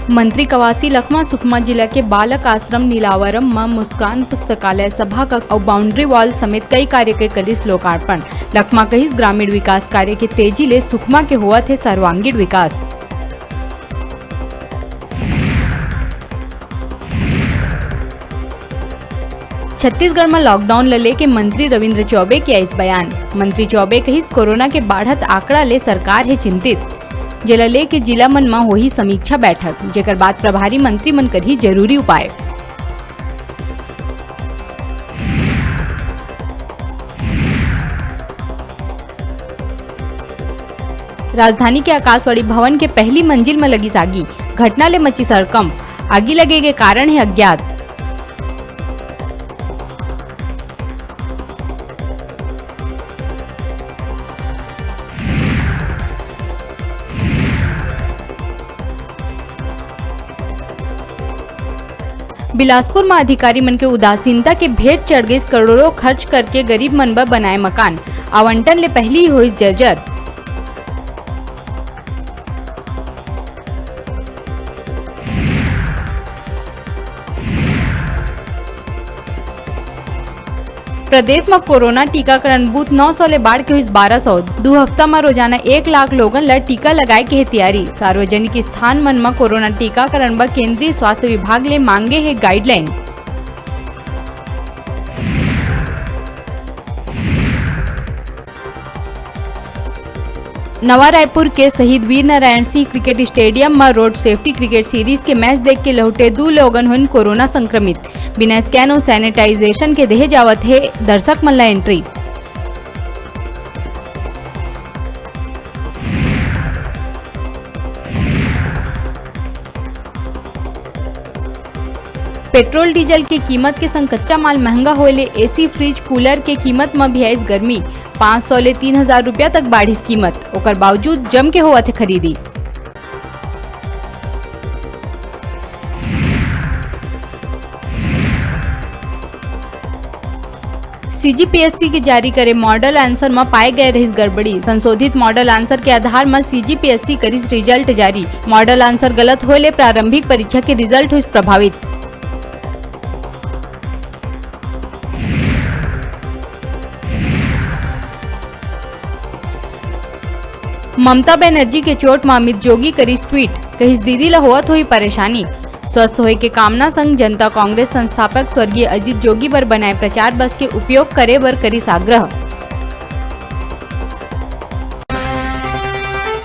मंत्री कवासी लखमा सुकमा जिला के बालक आश्रम नीलावरम में मुस्कान पुस्तकालय सभा का और बाउंड्री वॉल समेत कई कार्य के कलिस लोकार्पण। लखमा कहिस ग्रामीण विकास कार्य के तेजी ले सुकमा के हुआ थे सर्वांगीण विकास। छत्तीसगढ़ में लॉकडाउन ले के मंत्री रविंद्र चौबे के इस बयान। मंत्री चौबे कहिस कोरोना के बढ़त आंकड़ा ले सरकार है चिंतित। जिला ले के जिला मन में होही समीक्षा बैठक, जेकर बाद प्रभारी मंत्री मन करही जरूरी उपाय। राजधानी के आकाशवाणी भवन के पहली मंजिल में लगी आगी, घटना ले मची सड़कम। आगी लगे के कारण है अज्ञात। बिलासपुर में अधिकारी मन के उदासीनता के भेंट चढ़ गई। करोड़ों खर्च करके गरीब मन बर बनाए मकान, आवंटन ले पहली ही हुई जर्जर। प्रदेश में कोरोना टीकाकरण बूथ 900 ले बाढ़ के हुई 1200। 2 हफ्ता में रोजाना 1 लाख लोगन ला टीका लगाए के है तैयारी। सार्वजनिक स्थान मन में कोरोना टीकाकरण बर केंद्रीय स्वास्थ्य विभाग ले मांगे है गाइडलाइन। नवा रायपुर के शहीद वीर नारायण सिंह क्रिकेट स्टेडियम में रोड सेफ्टी क्रिकेट सीरीज के मैच देख के लौटे 2 लोगन हुन कोरोना संक्रमित। बिना स्कैन और सैनिटाइजेशन के देहे जावत है दर्शक मन ला एंट्री। पेट्रोल डीजल की कीमत के संग कच्चा माल महंगा होले एसी फ्रिज कूलर के कीमत में भी आई गर्मी। 500 ले 3000 रुपया तक बाढ़िस कीमत, ओकर बावजूद जम के होवत है खरीदी। सीजीपीएससी के जारी करे मॉडल आंसर में पाए गए रही गड़बड़ी। संशोधित मॉडल आंसर के आधार में सीजीपीएससी करिस रिजल्ट जारी। मॉडल आंसर गलत होले प्रारंभिक परीक्षा के रिजल्ट हुई प्रभावित। ममता बनर्जी के चोट में अमित जोगी करिस ट्वीट, कहिस दीदी ला होवत हुई परेशानी। स्वस्थ होए के कामना संग जनता कांग्रेस संस्थापक स्वर्गीय अजित जोगी बर बनाए प्रचार बस के उपयोग करे बर करिस आग्रह।